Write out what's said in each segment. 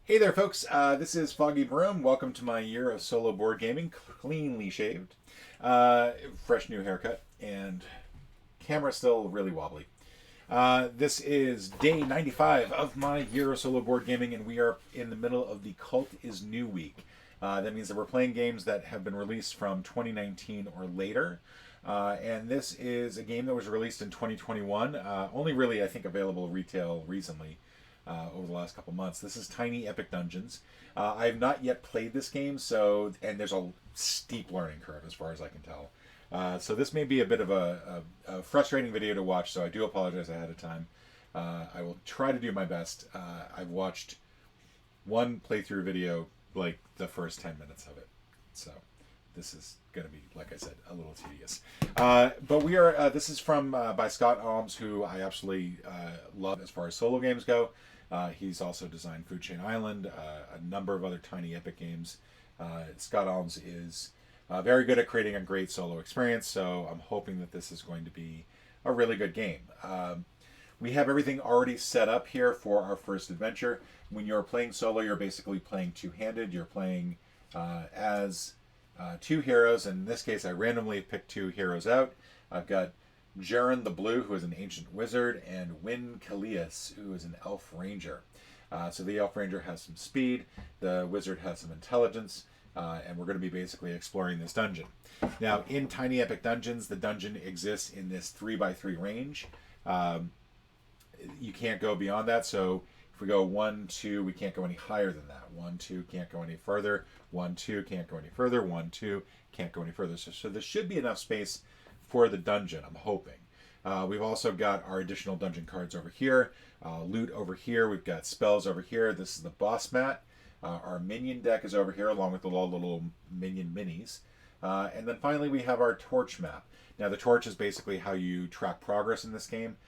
Hey there, folks. This is Foggy Broom. Welcome to my year of solo board gaming, cleanly shaved, fresh new haircut, and camera still really wobbly. This is day 95 of my year of solo board gaming, and we are in the middle of the Cult is New week. That means that we're playing games that have been released from 2019 or later. And this is a game that was released in 2021, only really, I think, available retail recently over the last couple months. This is Tiny Epic Dungeons. I have not yet played this game, and there's a steep learning curve as far as I can tell. So this may be a bit of a frustrating video to watch, so I do apologize ahead of time. I will try to do my best. I've watched one playthrough video, like the first 10 minutes of it. So this is going to be, like I said, a little tedious. But we are, this is from, by Scott Almes, who I absolutely love as far as solo games go. He's also designed Food Chain Island, a number of other Tiny Epic games. Scott Almes is very good at creating a great solo experience, so I'm hoping that this is going to be a really good game. We have everything already set up here for our first adventure. When you're playing solo, you're basically playing two-handed. You're playing as two heroes. In this case, I randomly picked two heroes out. I've got Jaren the Blue, who is an ancient wizard, and Win Kalias, who is an elf ranger. So the elf ranger has some speed, the wizard has some intelligence, and we're going to be basically exploring this dungeon. Now, in Tiny Epic Dungeons, the dungeon exists in this 3x3 range. You can't go beyond that, so if we go 1, 2, we can't go any higher than that. 1, 2, can't go any further. 1, 2, can't go any further. 1, 2, can't go any further. So there should be enough space for the dungeon, I'm hoping. We've also got our additional dungeon cards over here, loot over here, we've got spells over here. This is the boss mat. Our minion deck is over here along with the little minion minis. And then finally we have our torch map. Now the torch is basically how you track progress in this game.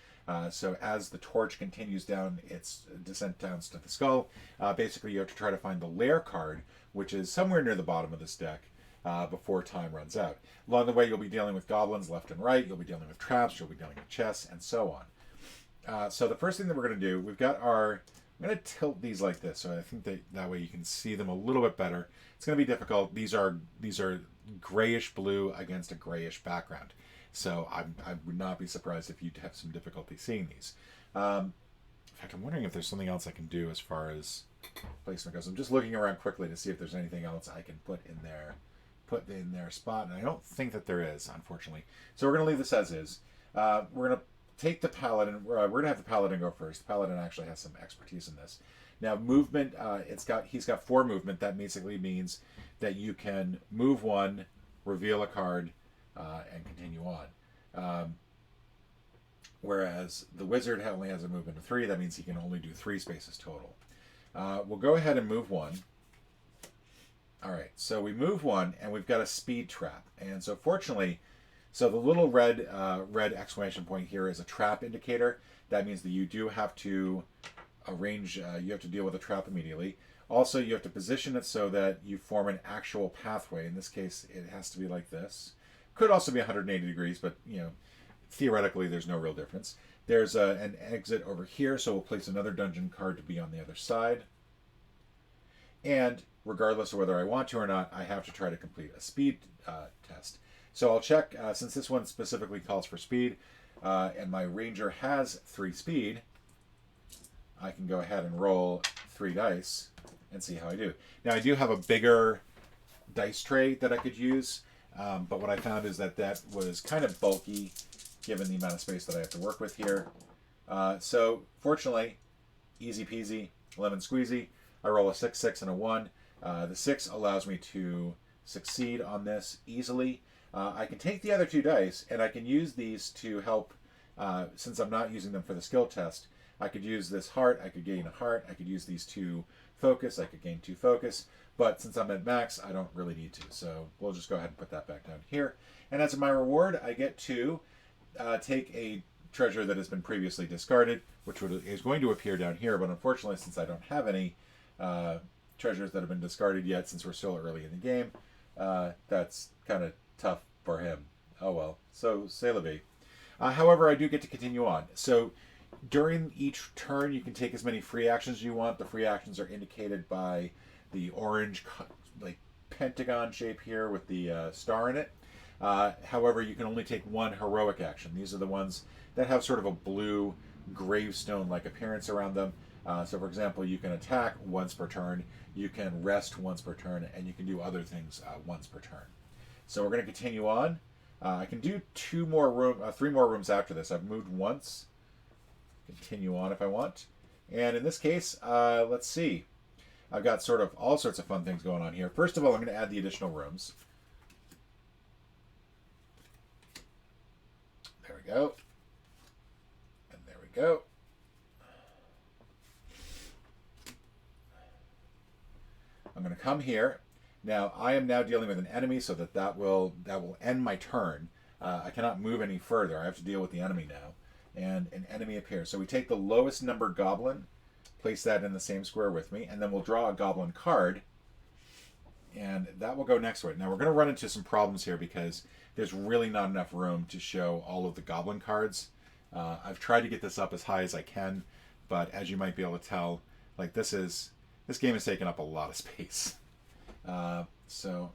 So as the torch continues down its descent down to the skull, basically you have to try to find the lair card, which is somewhere near the bottom of this deck, before time runs out. Along the way, you'll be dealing with goblins left and right, you'll be dealing with traps, you'll be dealing with chests, and so on. So the first thing that we're going to do, we've got our... I'm going to tilt these like this, so I think that way you can see them a little bit better. It's going to be difficult. These are grayish blue against a grayish background. So I would not be surprised if you'd have some difficulty seeing these. In fact, I'm wondering if there's something else I can do as far as placement goes. I'm just looking around quickly to see if there's anything else I can put in their spot, and I don't think that there is, unfortunately. So we're going to leave this as is. We're going to take the paladin. We're going to have the paladin go first. The paladin actually has some expertise in this. Now, movement. He's got 4 movement. That basically means that you can move 1, reveal a card, and continue on. Whereas the wizard only has a movement of 3. That means he can only do 3 spaces total. We'll go ahead and move 1. All right, so we move 1, and we've got a speed trap. And so fortunately, so the little red exclamation point here is a trap indicator. That means that you do have to arrange, you have to deal with a trap immediately. Also, you have to position it so that you form an actual pathway. In this case, it has to be like this. Could also be 180 degrees, but theoretically, there's no real difference. There's an exit over here, so we'll place another dungeon card to be on the other side. And regardless of whether I want to or not, I have to try to complete a speed test. So I'll check, since this one specifically calls for speed, and my ranger has 3 speed, I can go ahead and roll 3 dice and see how I do. Now I do have a bigger dice tray that I could use, but what I found is that was kind of bulky given the amount of space that I have to work with here. So fortunately, easy peasy, lemon squeezy. I roll a 6, 6, and a 1. The 6 allows me to succeed on this easily. I can take the other 2 dice, and I can use these to help, since I'm not using them for the skill test. I could use this heart, I could gain a heart, I could use these 2 focus, I could gain 2 focus, but since I'm at max, I don't really need to. So we'll just go ahead and put that back down here. And as my reward, I get to take a treasure that has been previously discarded, which is going to appear down here, but unfortunately, since I don't have any treasures that have been discarded yet, since we're still early in the game, that's kind of tough for him. Oh well, so c'est la vie. However, I do get to continue on. So During each turn, you can take as many free actions as you want. The free actions are indicated by the orange, like pentagon shape here with the star in it. However, you can only take one heroic action. These are the ones that have sort of a blue gravestone-like appearance around them. So, for example, you can attack once per turn, you can rest once per turn, and you can do other things once per turn. So we're going to continue on. I can do three more rooms after this. I've moved once. Continue on if I want. And in this case, let's see. I've got sort of all sorts of fun things going on here. First of all, I'm going to add the additional rooms. There we go. And there we go. I'm going to come here. Now, I am now dealing with an enemy, so that will end my turn. I cannot move any further. I have to deal with the enemy now. And an enemy appears. So we take the lowest numbered goblin, place that in the same square with me, and then we'll draw a goblin card, and that will go next to it. Now, we're going to run into some problems here because there's really not enough room to show all of the goblin cards. I've tried to get this up as high as I can, but as you might be able to tell, like this game is taking up a lot of space. So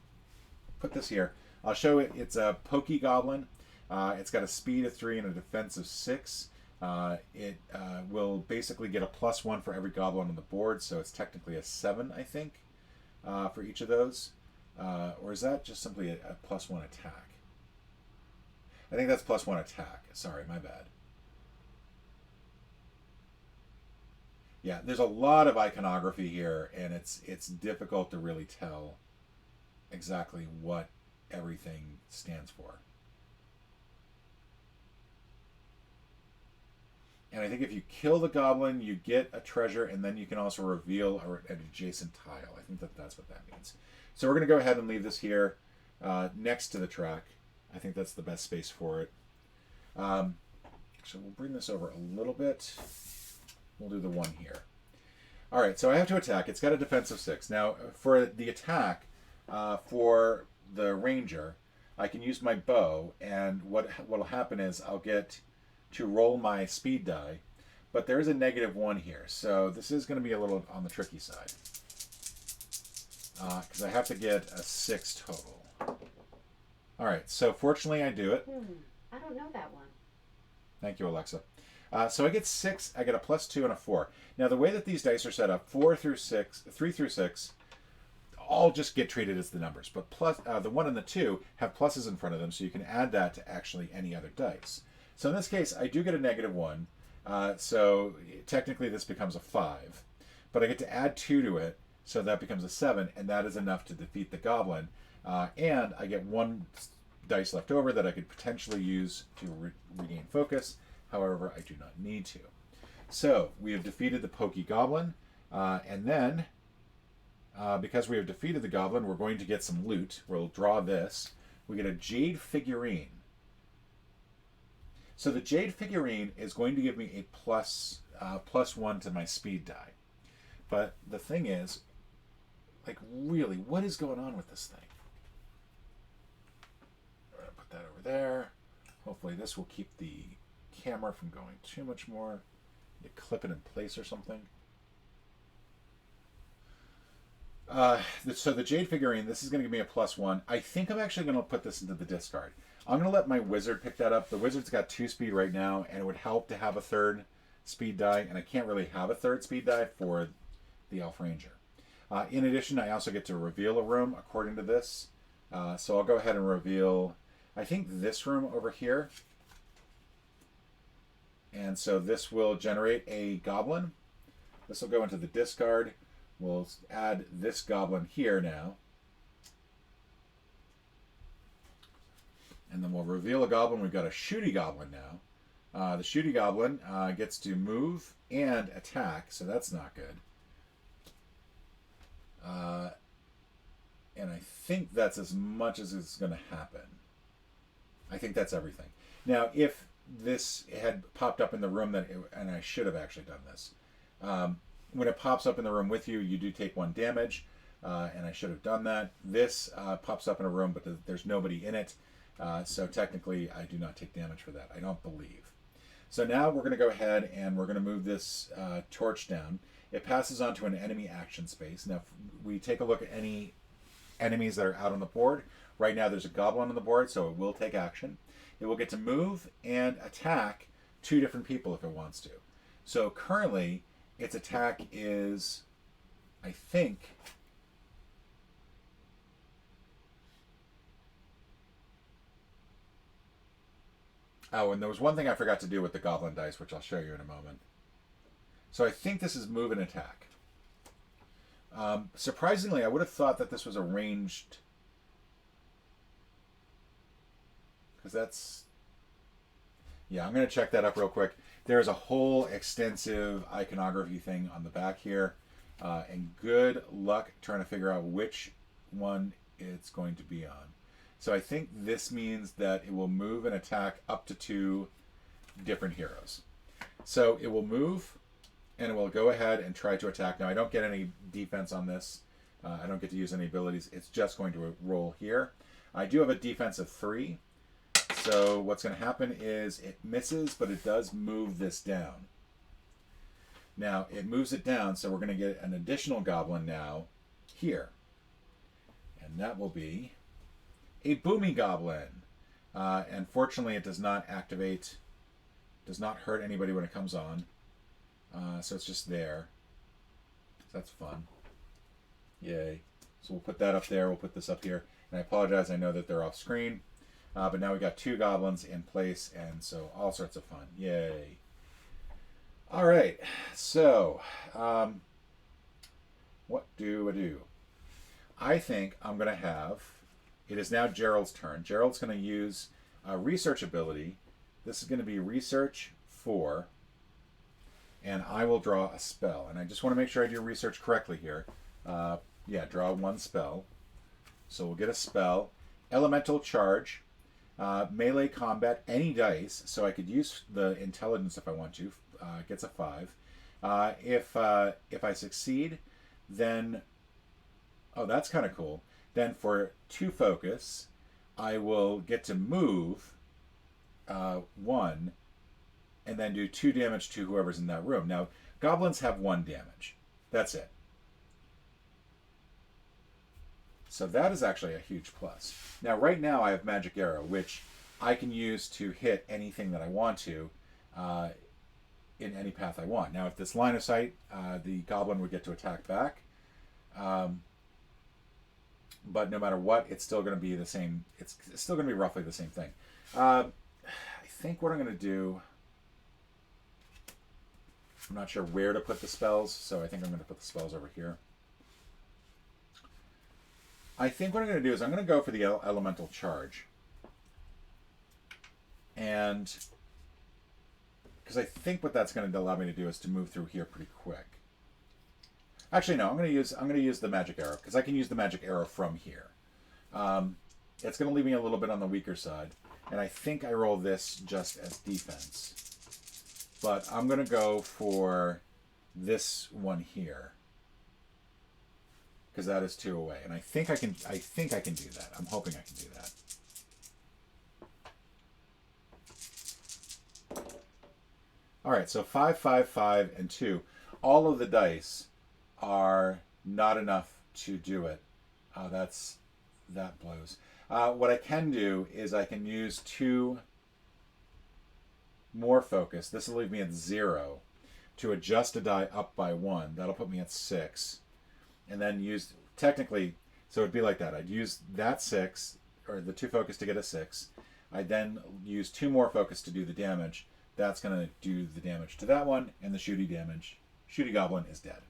put this here. I'll show it. It's a pokey goblin. It's got a speed of 3 and a defense of 6. It will basically get a +1 for every goblin on the board, so it's technically a 7, I think, for each of those. Or is that just simply a +1 attack? I think that's +1 attack. Sorry, my bad. Yeah, there's a lot of iconography here, and it's difficult to really tell exactly what everything stands for. And I think if you kill the goblin, you get a treasure, and then you can also reveal an adjacent tile. I think that's what that means. So we're going to go ahead and leave this here next to the track. I think that's the best space for it. So we'll bring this over a little bit. We'll do the one here. All right, so I have to attack. It's got a defense of 6. Now, for the attack, for the ranger, I can use my bow, and what'll happen is I'll get to roll my speed die, but there is a -1 here, so this is going to be a little on the tricky side because I have to get a 6 total. All right, so fortunately I do it. I don't know that one. Thank you, Alexa. So I get 6, I get a +2 and a 4. Now the way that these dice are set up, 3 through 6, all just get treated as the numbers, but the 1 and the 2 have pluses in front of them, so you can add that to actually any other dice. So in this case, I do get a -1, so technically this becomes a 5, but I get to add 2 to it, so that becomes a 7, and that is enough to defeat the goblin, and I get 1 dice left over that I could potentially use to regain focus. However, I do not need to. So we have defeated the pokey goblin, and then because we have defeated the goblin, we're going to get some loot. We'll draw this. We get a jade figurine. So the jade figurine is going to give me a +1 to my speed die. But the thing is, like, really, what is going on with this thing? I'm going to put that over there. Hopefully this will keep the camera from going too much more. You clip it in place or something. So the jade figurine, this is going to give me a +1. I think I'm actually going to put this into the discard. I'm going to let my wizard pick that up. The wizard's got 2 speed right now, and it would help to have a 3rd speed die, and I can't really have a 3rd speed die for the elf ranger. In addition, I also get to reveal a room according to this. So I'll go ahead and reveal, I think, this room over here. And so this will generate a goblin. This will go into the discard. We'll add this goblin here now. And then we'll reveal a goblin. We've got a shooty goblin now. The shooty goblin gets to move and attack, so that's not good. And I think that's as much as is going to happen. I think that's everything. Now, if this had popped up in the room, and I should have actually done this, when it pops up in the room with you, you do take 1 damage, and I should have done that. This pops up in a room, but there's nobody in it, so technically I do not take damage for that. I don't believe. So now we're going to go ahead and we're going to move this torch down. It passes on to an enemy action space. Now, if we take a look at any enemies that are out on the board. Right now there's a goblin on the board, so it will take action. It will get to move and attack two different people if it wants to. So currently, its attack is, I think, oh, and there was one thing I forgot to do with the goblin dice, which I'll show you in a moment. So I think this is move and attack. Surprisingly, I would have thought that this was a ranged, because that's, yeah, I'm going to check that up real quick. There's a whole extensive iconography thing on the back here, and good luck trying to figure out which one it's going to be on. So I think this means that it will move and attack up to two different heroes. So it will move, and it will go ahead and try to attack. Now, I don't get any defense on this. I don't get to use any abilities. It's just going to roll here. I do have a defense of 3. So what's going to happen is it misses, but it does move this down. Now, it moves it down, so we're going to get an additional goblin now here. And that will be a Boomy Goblin. And fortunately, it does not activate, does not hurt anybody when it comes on. So it's just there. That's fun. Yay. So we'll put that up there. We'll put this up here. And I apologize. I know that they're off screen. But now we got 2 goblins in place. And so all sorts of fun. Yay. All right. So what do I do? I think I'm going to have... It is now Gerald's turn. Gerald's going to use a research ability. This is going to be research 4. And I will draw a spell. And I just want to make sure I do research correctly here. Yeah, draw 1 spell. So we'll get a spell. Elemental charge. Melee combat, any dice. So I could use the intelligence if I want to. Gets a 5. If I succeed, then... Oh, that's kind of cool. Then for 2 focus, I will get to move 1 and then do 2 damage to whoever's in that room. Now, goblins have 1 damage. That's it. So that is actually a huge plus. Now, right now I have Magic Arrow, which I can use to hit anything that I want to in any path I want. Now, if this line of sight, the goblin would get to attack back. But no matter what, it's still going to be the same. It's still going to be roughly the same thing. I think what I'm going to do... I'm not sure where to put the spells, so I think I'm going to put the spells over here. I think what I'm going to do is I'm going to go for the elemental charge. And... because I think what that's going to allow me to do is to move through here pretty quick. Actually, no. I'm going to use the magic arrow because I can use the magic arrow from here. It's going to leave me a little bit on the weaker side, and I think I roll this just as defense. But I'm going to go for this one here because that is 2 away, and I think I can. I think I can do that. I'm hoping I can do that. All right. So 5, 5, 5, and 2. All of the dice are not enough to do it. That blows. What I can do is I can use 2 more focus. This will leave me at 0 to adjust a die up by 1. That'll put me at 6. And then use, technically, so it'd be like that. I'd use that 6, or the 2 focus to get a 6. I then use 2 more focus to do the damage. That's going to do the damage to that one, and the shooty goblin is dead.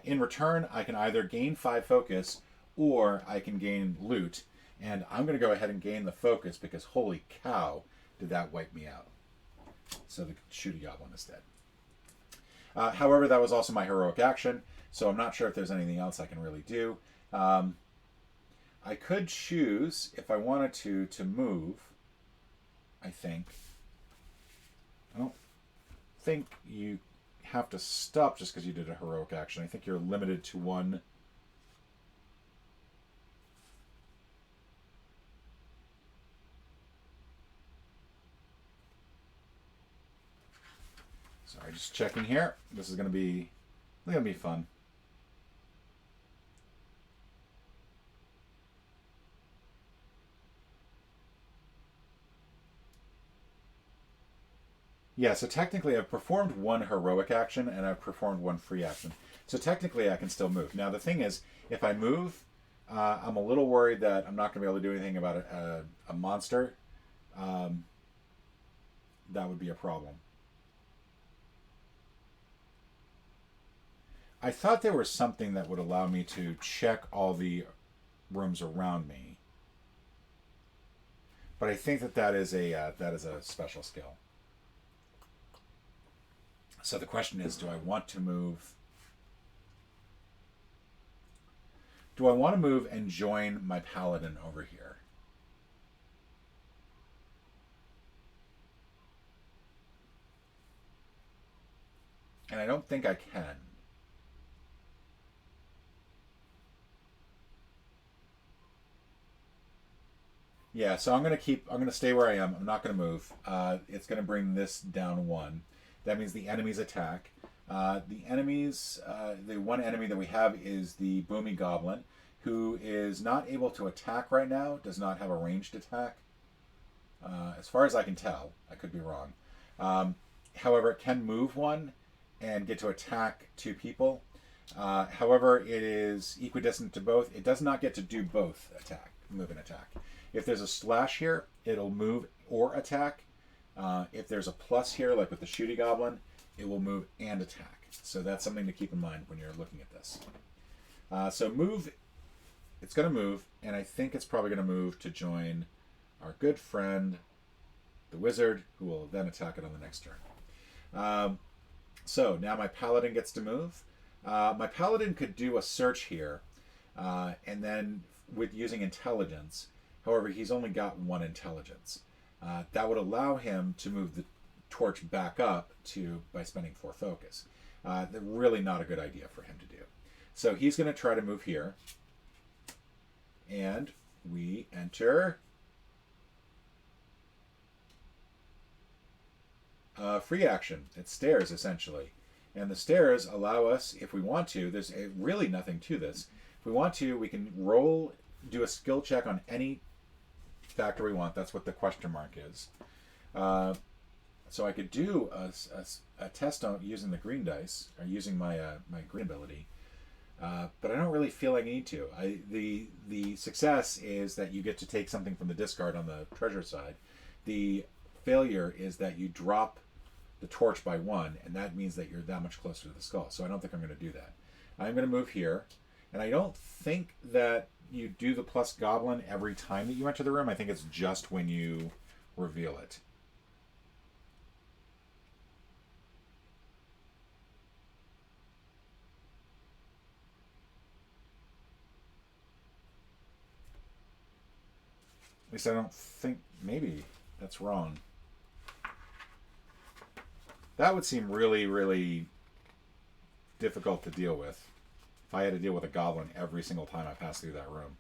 In return, I can either gain 5 focus or I can gain loot. And I'm going to go ahead and gain the focus because holy cow, did that wipe me out. So the shooty goblin is dead. However, that was also my heroic action, so I'm not sure if there's anything else I can really do. I could choose, if I wanted to move, I think. I don't think you have to stop just because you did a heroic action. I think you're limited to 1. Sorry, just checking here. This is gonna be fun. Yeah, so technically I've performed one heroic action and I've performed one free action. So technically I can still move. Now the thing is, if I move, I'm a little worried that I'm not going to be able to do anything about a monster. Um, that would be a problem. I thought there was something that would allow me to check all the rooms around me, but I think that is a special skill. So the question is, do I want to move? Do I want to move and join my paladin over here? And I don't think I can. Yeah, so I'm gonna stay where I am. I'm not gonna move. It's gonna bring this down one. That means the enemies attack. The one enemy that we have is the Boomy Goblin, who is not able to attack right now. Does not have a ranged attack, as far as I can tell. I could be wrong. However, it can move one and get to attack two people. However, it is equidistant to both. It does not get to do both move and attack. If there's a slash here, it'll move or attack. If there's a plus here, like with the Shooty Goblin, it will move and attack. So that's something to keep in mind when you're looking at this. So move, it's going to move, and I think it's probably going to move to join our good friend, the wizard, who will then attack it on the next turn. So now my paladin gets to move. My paladin could do a search here, and then with using intelligence. However, he's only got one intelligence. That would allow him to move the torch back up by spending 4 focus. Really not a good idea for him to do. So he's going to try to move here. And we enter free action. It's stairs, essentially. And the stairs allow us, if we want to, there's really nothing to this. If we want to, we can do a skill check on any factor we want. That's what the question mark is. So I could do a test on using the green dice, or using my green ability, but I don't really feel I need to. The success is that you get to take something from the discard on the treasure side. The failure is that you drop the torch by 1, and that means that you're that much closer to the skull. So I don't think I'm going to do that. I'm going to move here, and I don't think that you do the plus goblin every time that you enter the room. I think it's just when you reveal it. At least I don't think, maybe that's wrong. That would seem really, really difficult to deal with. If I had to deal with a goblin every single time I pass through that room.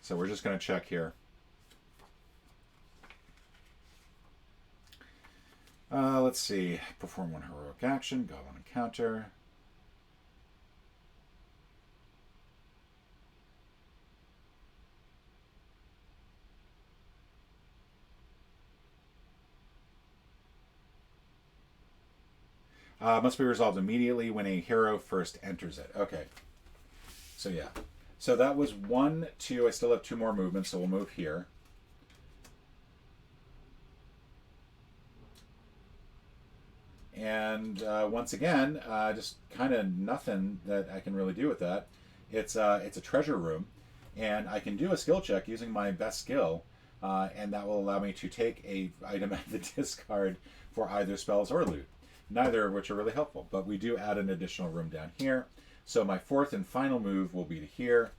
So we're just going to check here. Let's see. Perform 1 heroic action. Goblin encounter. Must be resolved immediately when a hero first enters it. Okay. So yeah. So that was 1, 2. I still have 2 more movements, so we'll move here. And once again, just kind of nothing that I can really do with that. It's a treasure room, and I can do a skill check using my best skill, and that will allow me to take a item at the discard for either spells or loot. Neither of which are really helpful, but we do add an additional room down here. So my 4th and final move will be to here,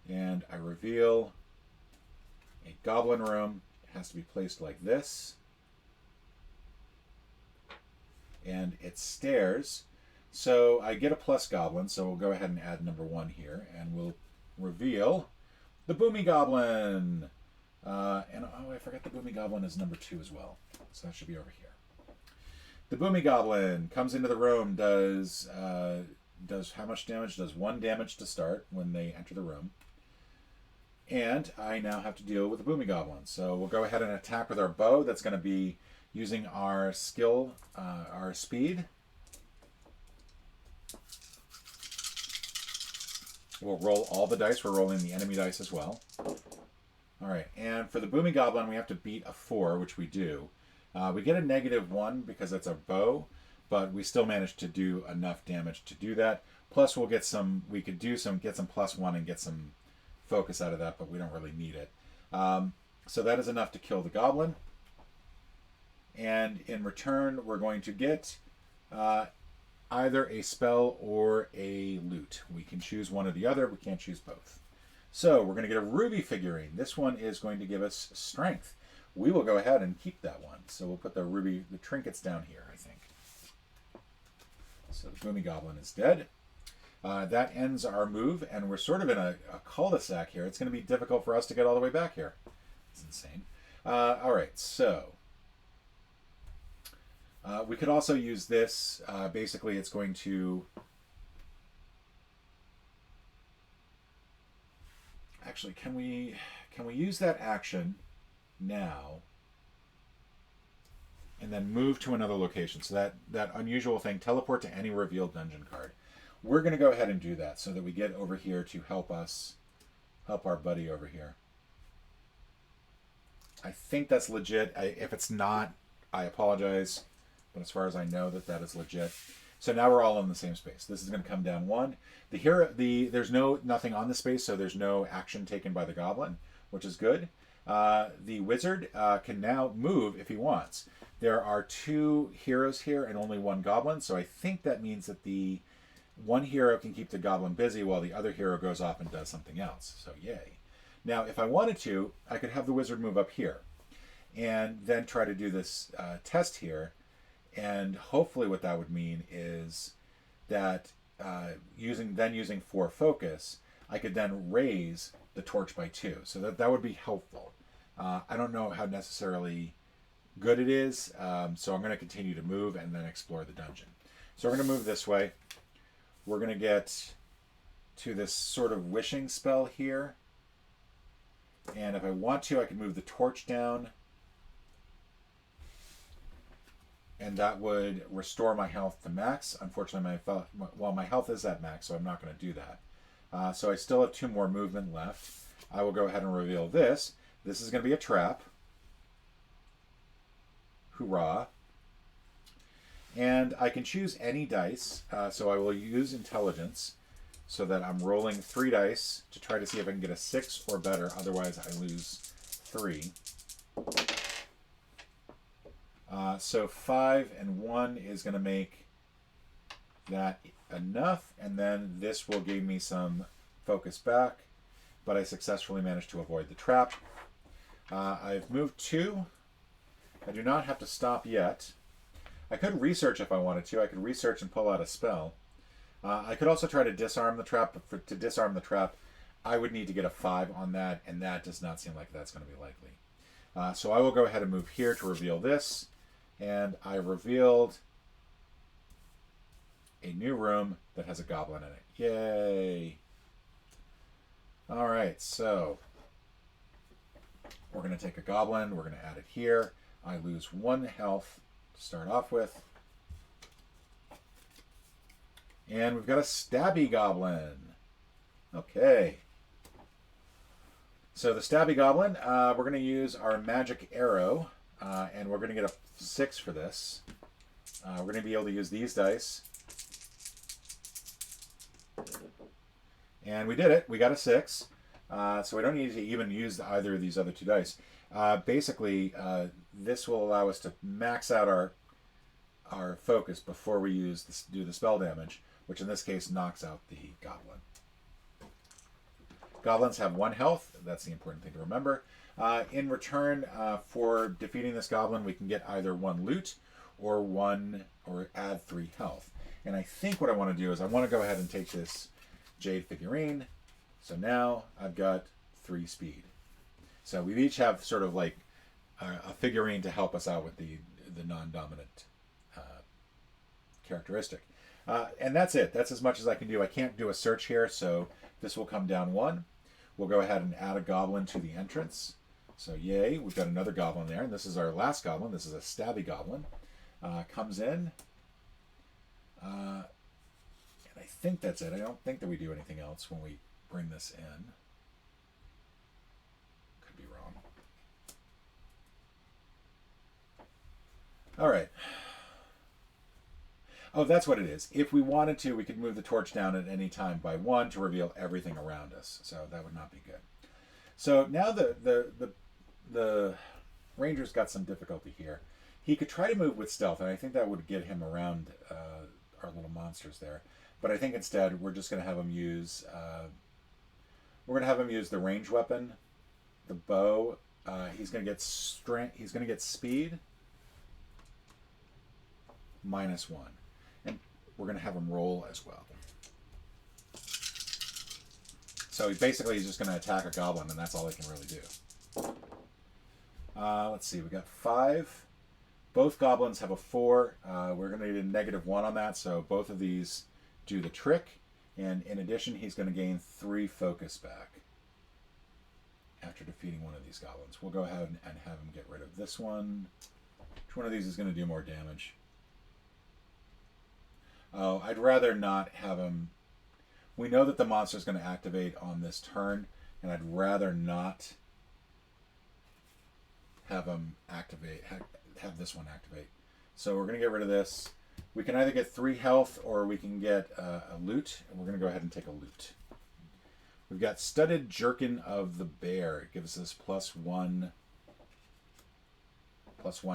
and I reveal a goblin room. It has to be placed like this. And it's stairs. So I get a plus goblin, so we'll go ahead and add number 1 here, and we'll reveal the Boomy Goblin. And oh, I forgot the Boomy Goblin is number 2 as well. So that should be over here. The Boomy Goblin comes into the room, does how much damage? Does 1 damage to start when they enter the room. And I now have to deal with the Boomy Goblin. So we'll go ahead and attack with our bow. That's going to be using our skill, our speed. We'll roll all the dice. We're rolling the enemy dice as well. All right, and for the Boomy Goblin, we have to beat a 4, which we do. We get a -1 because it's a bow, but we still manage to do enough damage to do that. Plus, we'll get some. We could get some +1 and get some focus out of that, but we don't really need it. So that is enough to kill the goblin. And in return, we're going to get either a spell or a loot. We can choose one or the other. We can't choose both. So we're going to get a ruby figurine. This one is going to give us strength. We will go ahead and keep that one. So we'll put the trinkets down here, I think. So the Boomy Goblin is dead. That ends our move, and we're sort of in a cul-de-sac here. It's going to be difficult for us to get all the way back here. It's insane. All right, so we could also use this. Basically, it's going to... Actually, can we use that action now and then move to another location? So that unusual thing, teleport to any revealed dungeon card. We're going to go ahead and do that so that we get over here to help our buddy over here. I think that's legit. If it's not, I apologize. But as far as I know, that is legit. So now we're all in the same space. This is going to come down 1. There's nothing on the space, so there's no action taken by the goblin, which is good. The wizard can now move if he wants. There are 2 heroes here and only 1 goblin, so I think that means that the one hero can keep the goblin busy while the other hero goes off and does something else. So yay. Now, if I wanted to, I could have the wizard move up here and then try to do this test here. And hopefully what that would mean is that using 4 focus, I could then raise the torch by 2. So that would be helpful. I don't know how necessarily good it is, so I'm going to continue to move and then explore the dungeon. So we're going to move this way. We're going to get to this sort of wishing spell here. And if I want to, I can move the torch down. And that would restore my health to max. Unfortunately, my health is at max, so I'm not going to do that. So I still have 2 more movement left. I will go ahead and reveal this. This is going to be a trap. Hoorah. And I can choose any dice, so I will use intelligence so that I'm rolling 3 dice to try to see if I can get a 6 or better. Otherwise, I lose 3. So 5 and 1 is going to make that enough, and then this will give me some focus back, but I successfully managed to avoid the trap. I've moved 2. I do not have to stop yet. I could research if I wanted to. I could research and pull out a spell. I could also try to disarm the trap, but to disarm the trap, I would need to get a 5 on that, and that does not seem like that's going to be likely. So I will go ahead and move here to reveal this. And I revealed a new room that has a goblin in it. Yay! Alright, so we're going to take a goblin. We're going to add it here. I lose 1 health to start off with. And we've got a stabby goblin. Okay. So the stabby goblin, we're going to use our magic arrow. And we're going to get a 6 for this. We're going to be able to use these dice. And we did it. We got a 6. So we don't need to even use either of these other 2 dice. Basically, this will allow us to max out our focus before we do the spell damage, which in this case knocks out the goblin. Goblins have 1 health. That's the important thing to remember. In return, for defeating this goblin, we can get either 1 loot or add 3 health. And I think what I want to do is I want to go ahead and take this jade figurine. So now I've got 3 speed. So we each have sort of like a figurine to help us out with the non-dominant characteristic. And that's it. That's as much as I can do. I can't do a search here, so this will come down 1. We'll go ahead and add a goblin to the entrance. So yay, we've got another goblin there, and this is our last goblin. This is a stabby goblin. Comes in. And I think that's it. I don't think that we do anything else when we bring this in. Could be wrong. All right. Oh, that's what it is. If we wanted to, we could move the torch down at any time by 1 to reveal everything around us. So that would not be good. So now the ranger's got some difficulty here. He could try to move with stealth, and I think that would get him around our little monsters there. But I think instead we're just going to have him use the range weapon, the bow. He's going to get strength. He's going to get speed -1, and we're going to have him roll as well. So basically, he's just going to attack a goblin, and that's all he can really do. Let's see. We got 5. Both goblins have a 4. We're going to need a -1 on that, so both of these do the trick. And in addition, he's going to gain 3 focus back after defeating one of these goblins. We'll go ahead and have him get rid of this one. Which one of these is going to do more damage? Oh, I'd rather not have him. We know that the monster is going to activate on this turn, and I'd rather not have him activate, have this one activate. So we're going to get rid of this. We can either get 3 health or we can get a loot, and we're going to go ahead and take a loot. We've got Studded Jerkin of the Bear. It gives us +1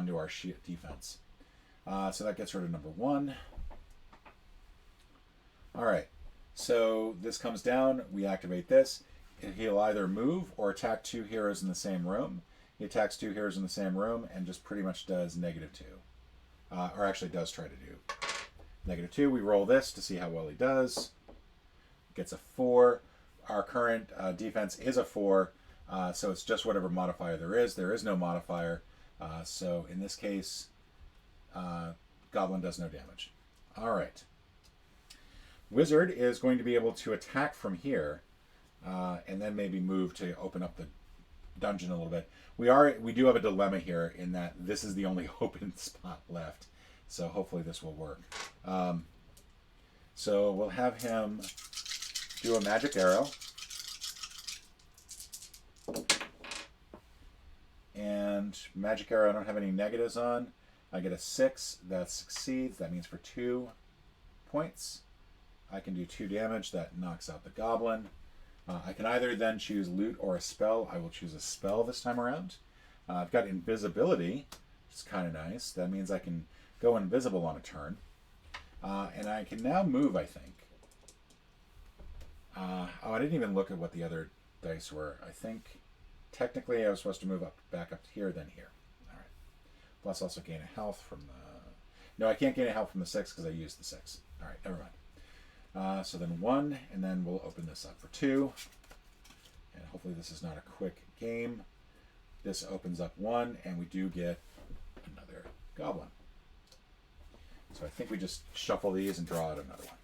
to our defense. So that gets rid of number 1. All right. So this comes down. We activate this. He'll either move or attack 2 heroes in the same room. He attacks 2 heroes in the same room and just pretty much does -2. Or actually does try to do -2. We roll this to see how well he does. Gets a 4. Our current defense is a 4, so it's just whatever modifier there is. There is no modifier, so in this case, Goblin does no damage. All right. Wizard is going to be able to attack from here, and then maybe move to open up the dungeon a little bit. We do have a dilemma here in that this is the only open spot left, so hopefully this will work. So we'll have him do a magic arrow, and magic arrow I don't have any negatives on. I get a 6. That succeeds. That means for 2 points I can do 2 damage. That knocks out the goblin. I can either then choose loot or a spell. I will choose a spell this time around. I've got invisibility, which is kind of nice. That means I can go invisible on a turn. And I can now move, I think. I didn't even look at what the other dice were. I think technically I was supposed to move back up to here, then here. All right. Plus also gain a health from the... No, I can't gain a health from the 6 because I used the 6. All right, never mind. So then 1, and then we'll open this up for 2. And hopefully this is not a quick game. This opens up 1, and we do get another goblin. So I think we just shuffle these and draw out another one.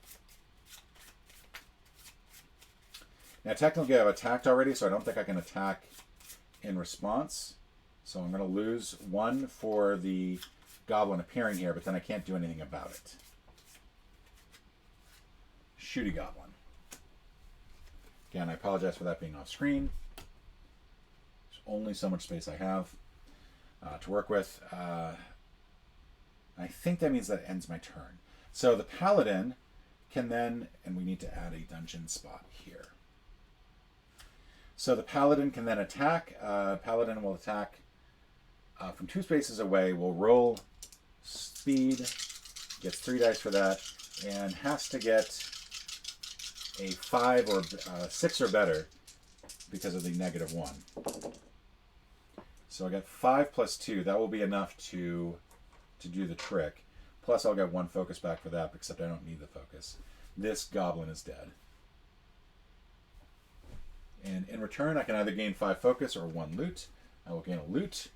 Now technically I've attacked already, so I don't think I can attack in response. So I'm going to lose 1 for the goblin appearing here, but then I can't do anything about it. Shooty goblin. Again, I apologize for that being off screen. There's only so much space I have to work with. I think that means that ends my turn. So the paladin can then, and we need to add a dungeon spot here. So the paladin can then attack. Paladin will attack from 2 spaces away. Will roll speed, gets 3 dice for that, and has to get a 5 or 6 or better because of the -1. So I got 5 plus 2. That will be enough to do the trick. Plus I'll get 1 focus back for that, except I don't need the focus. This goblin is dead. And in return, I can either gain 5 focus or 1 loot. I will gain a loot.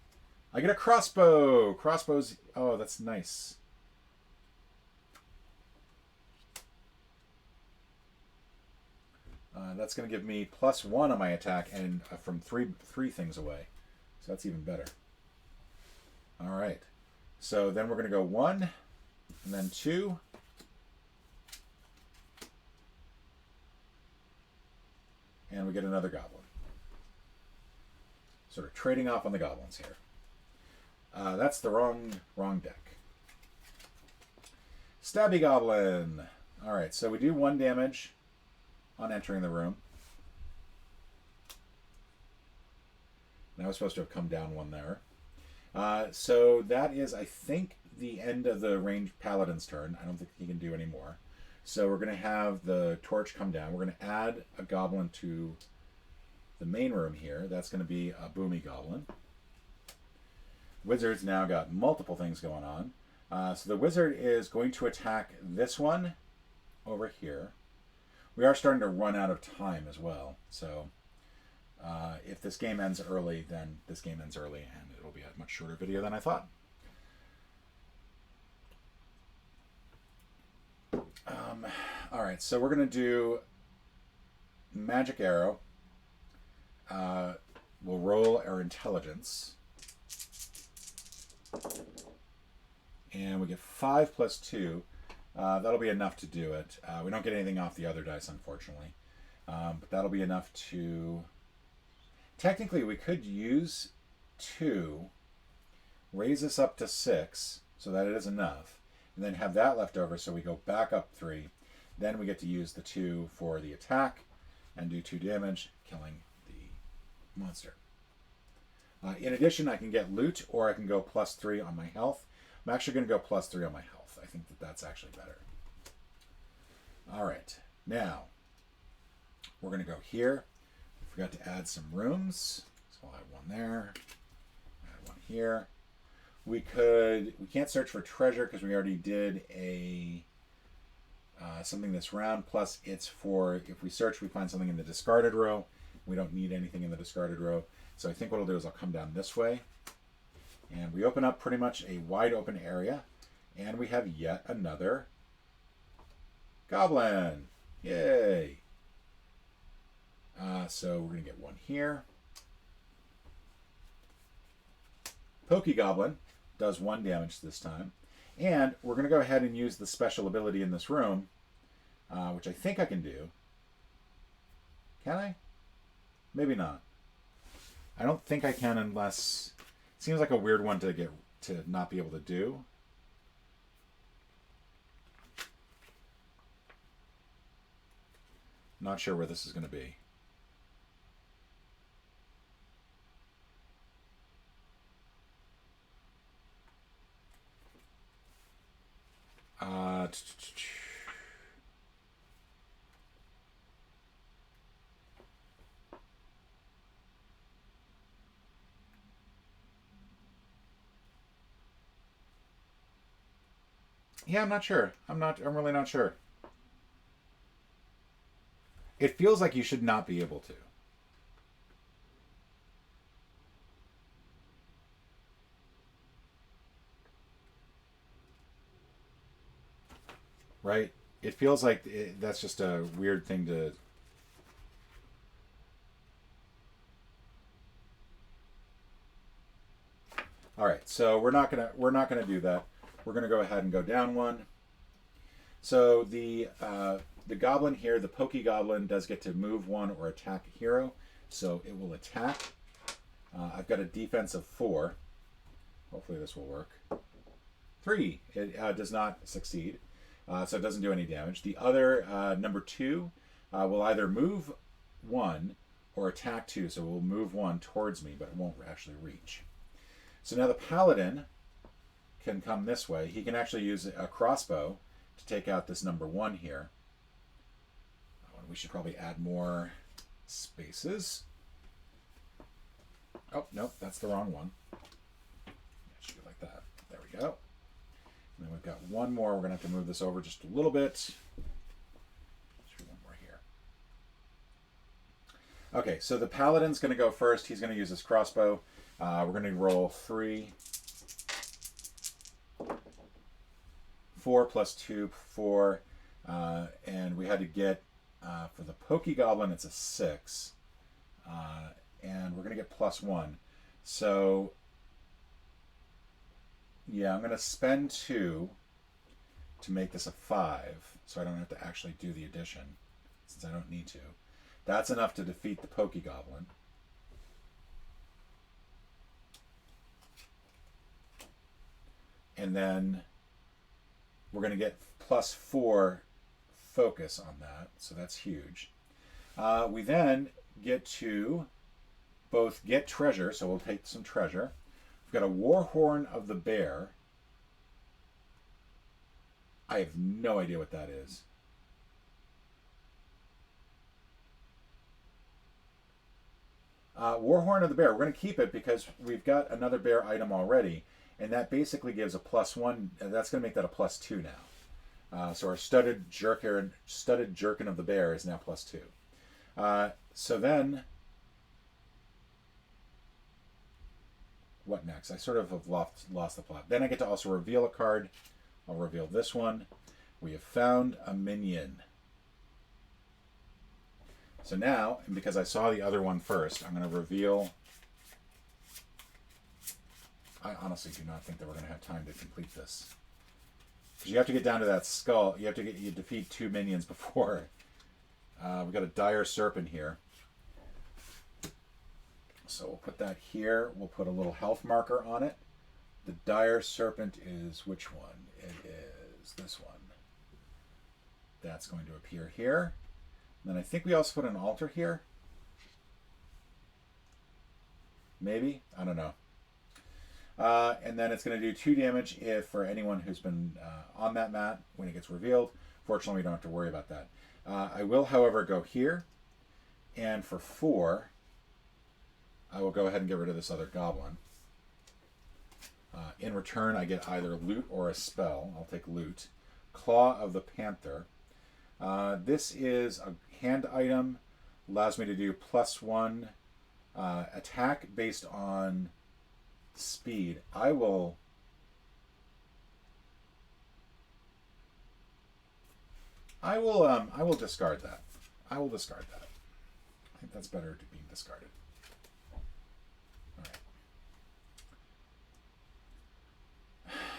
I get a crossbow. Crossbows. Oh, that's nice. That's going to give me +1 on my attack and from three things away. So that's even better. All right. So then we're going to go 1 and then 2. And we get another goblin. Sort of trading off on the goblins here. That's the wrong deck. Stabby Goblin. All right, so we do 1 damage on entering the room. Now we're supposed to have come down 1 there. So that is, I think, the end of the ranged paladin's turn. I don't think he can do any more. So we're going to have the torch come down. We're going to add a goblin to the main room here. That's going to be a boomy goblin. Wizard's now got multiple things going on. So the wizard is going to attack this one over here. We are starting to run out of time as well. So if this game ends early, then this game ends early, and it'll be a much shorter video than I thought. All right, so we're going to do Magic Arrow. We'll roll our intelligence. And we get 5 + 2. That'll be enough to do it. We don't get anything off the other dice, unfortunately. But that'll be enough to... Technically, we could use 2, raise this up to 6, so that it is enough, and then have that left over, so we go back up 3. Then we get to use the 2 for the attack and do 2 damage, killing the monster. In addition, I can get loot, or I can go +3 on my health. I'm actually going to go +3 on my health. I think that that's actually better. All right, now we're going to go here. Forgot to add some rooms, so I'll add 1 there, add 1 here. We can't search for treasure because we already did a something this round. Plus, it's for if we search, we find something in the discarded row. We don't need anything in the discarded row. So I think what I'll do is I'll come down this way, and we open up pretty much a wide open area, and we have yet another goblin. Yay! So we're going to get 1 here. Pokey Goblin does 1 damage this time. And we're going to go ahead and use the special ability in this room, which I think I can do. Can I? Maybe not. I don't think I can unless... It seems like a weird one to not be able to do. Not sure where this is going to be. Yeah, I'm not sure. I'm really not sure. It feels like you should not be able to. Right? It feels like that's just a weird thing to... All right, so we're not gonna do that. We're gonna go ahead and go down 1. So the goblin here, the Pokey Goblin, does get to move 1 or attack a hero, so it will attack. I've got a defense of 4. Hopefully this will work. 3. It does not succeed. So it doesn't do any damage. The other, number 2, will either move 1 or attack 2. So it will move 1 towards me, but it won't actually reach. So now the Paladin can come this way. He can actually use a crossbow to take out this number 1 here. We should probably add more spaces. Oh, nope, that's the wrong one. It should be like that. There we go. And then we've got 1 more. We're going to have to move this over just a little bit. Should be 1 more here. Okay, so the paladin's going to go first. He's going to use his crossbow. We're going to roll 3, 4 plus 2, 4. And we had to get, for the Pokey Goblin, it's a 6. And we're going to get +1. So, yeah, I'm going to spend 2 to make this a 5. So I don't have to actually do the addition, since I don't need to. That's enough to defeat the Pokey Goblin. And then we're going to get +4 focus on that, so that's huge. We then get to both get treasure, so we'll take some treasure. We've got a War Horn of the Bear. I have no idea what that is. War Horn of the Bear. We're going to keep it because we've got another bear item already, and that basically gives a +1. That's going to make that a +2 now. So our studded jerkin of the bear is now +2. So then, what next? I sort of have lost the plot. Then I get to also reveal a card. I'll reveal this one. We have found a minion. So now, and because I saw the other one first, I'm going to reveal. I honestly do not think that we're going to have time to complete this. Because you have to get down to that skull. You defeat 2 minions before. We've got a Dire Serpent here. So we'll put that here. We'll put a little health marker on it. The Dire Serpent is which one? It is this one. That's going to appear here. And then I think we also put an altar here. Maybe? I don't know. And then it's going to do 2 damage if for anyone who's been on that mat when it gets revealed. Fortunately, we don't have to worry about that. I will, however, go here. And for 4, I will go ahead and get rid of this other goblin. In return, I get either loot or a spell. I'll take loot. Claw of the Panther. This is a hand item. Allows me to do +1 attack based on speed. I will discard that. I will discard that. I think that's better to being discarded.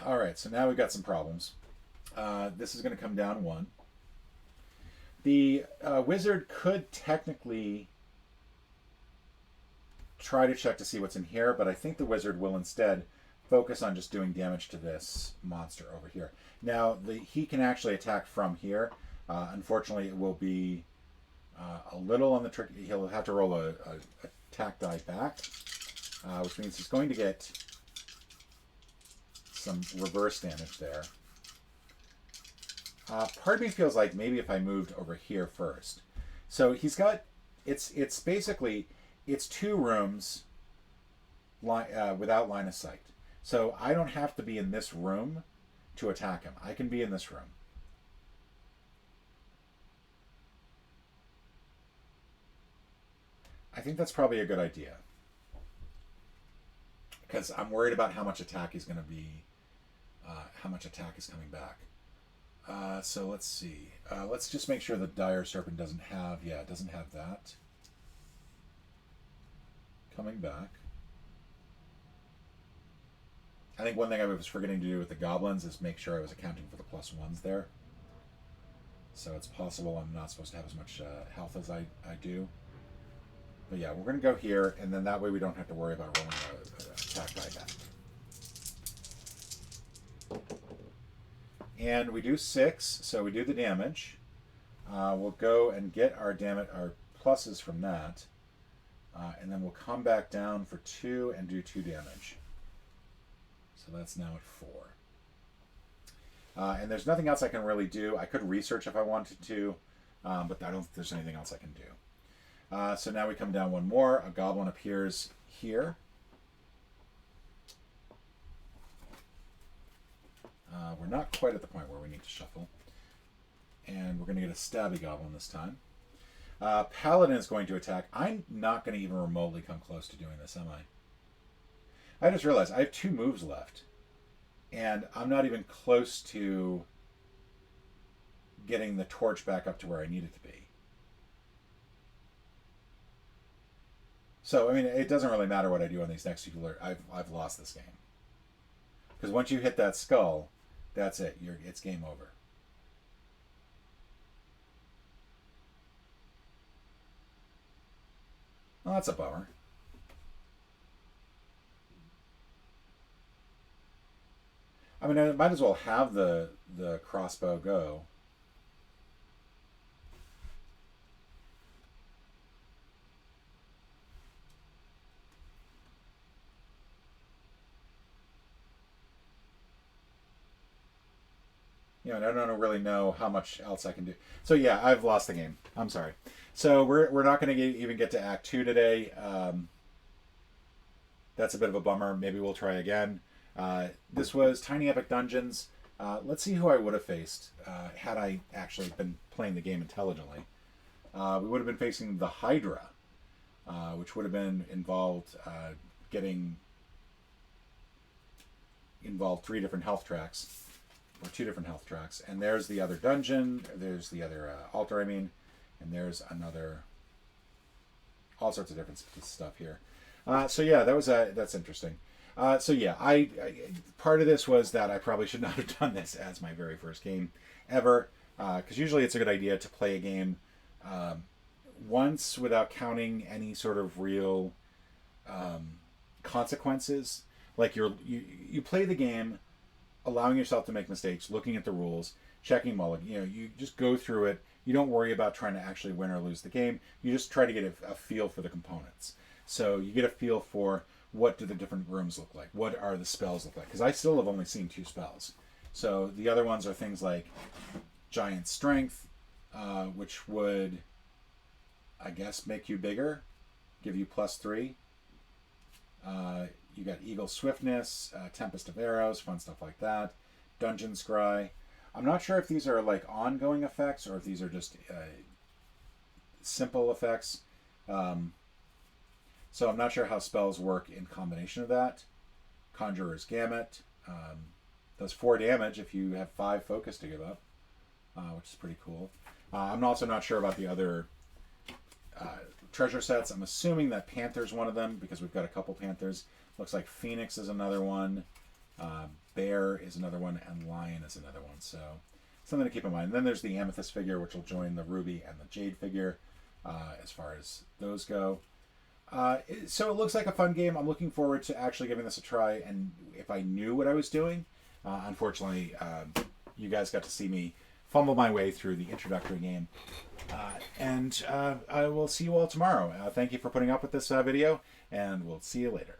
All right, so now we've got some problems. This is going to come down 1. The wizard could technically try to check to see what's in here, but I think the wizard will instead focus on just doing damage to this monster over here. Now, he can actually attack from here. Unfortunately, it will be a little on the trick. He'll have to roll a attack die back, which means he's going to get some reverse damage there. Part of me feels like maybe if I moved over here first. So he's got, it's basically, it's 2 rooms without line of sight. So I don't have to be in this room to attack him. I can be in this room. I think that's probably a good idea. Because I'm worried about how much attack he's going to be, how much attack is coming back. So let's see. Let's just make sure the Dire Serpent doesn't have, it doesn't have that. Coming back. I think one thing I was forgetting to do with the goblins is make sure I was accounting for the +1s there. So it's possible I'm not supposed to have as much health as I do. But yeah, we're going to go here, and then that way we don't have to worry about rolling an attack die back. And we do 6, so we do the damage. We'll go and get our pluses from that. And then we'll come back down for 2 and do 2 damage. So that's now at 4. And there's nothing else I can really do. I could research if I wanted to, but I don't think there's anything else I can do. So now we come down 1 more. A goblin appears here. We're not quite at the point where we need to shuffle. And we're going to get a stabby goblin this time. Paladin is going to attack. I'm not going to even remotely come close to doing this, am I? I just realized I have 2 moves left. And I'm not even close to getting the torch back up to where I need it to be. So, I mean, it doesn't really matter what I do on these next 2. I've lost this game. Because once you hit that skull, that's it. It's game over. Well, that's a bummer. I mean, I might as well have the crossbow go. You know, and I don't really know how much else I can do. So yeah, I've lost the game. I'm sorry. So we're not going to even get to Act 2 today. That's a bit of a bummer. Maybe we'll try again. This was Tiny Epic Dungeons. Let's see who I would have faced had I actually been playing the game intelligently. We would have been facing the Hydra, which would have been involved 3 different health tracks. Or 2 different health tracks. And there's the other dungeon. There's the other altar, I mean. And there's another... all sorts of different stuff here. So yeah, that's interesting. So yeah, I part of this was that I probably should not have done this as my very first game ever. Because usually it's a good idea to play a game once without counting any sort of real consequences. Like you play the game allowing yourself to make mistakes, looking at the rules, checking them all. You know, you just go through it. You don't worry about trying to actually win or lose the game. You just try to get a feel for the components. So you get a feel for what do the different rooms look like? What are the spells look like? Because I still have only seen 2 spells. So the other ones are things like Giant Strength, which would, I guess, make you bigger, give you +3. You got Eagle Swiftness, Tempest of Arrows, fun stuff like that. Dungeon Scry. I'm not sure if these are like ongoing effects or if these are just simple effects. So I'm not sure how spells work in combination of that. Conjurer's Gamut. Does 4 damage if you have 5 focus to give up, which is pretty cool. I'm also not sure about the other treasure sets. I'm assuming that Panther's one of them because we've got a couple Panthers. Looks like Phoenix is another one, Bear is another one, and Lion is another one. So something to keep in mind. And then there's the Amethyst figure, which will join the Ruby and the Jade figure as far as those go. So it looks like a fun game. I'm looking forward to actually giving this a try. And if I knew what I was doing, unfortunately, you guys got to see me fumble my way through the introductory game. And I will see you all tomorrow. Thank you for putting up with this video, and we'll see you later.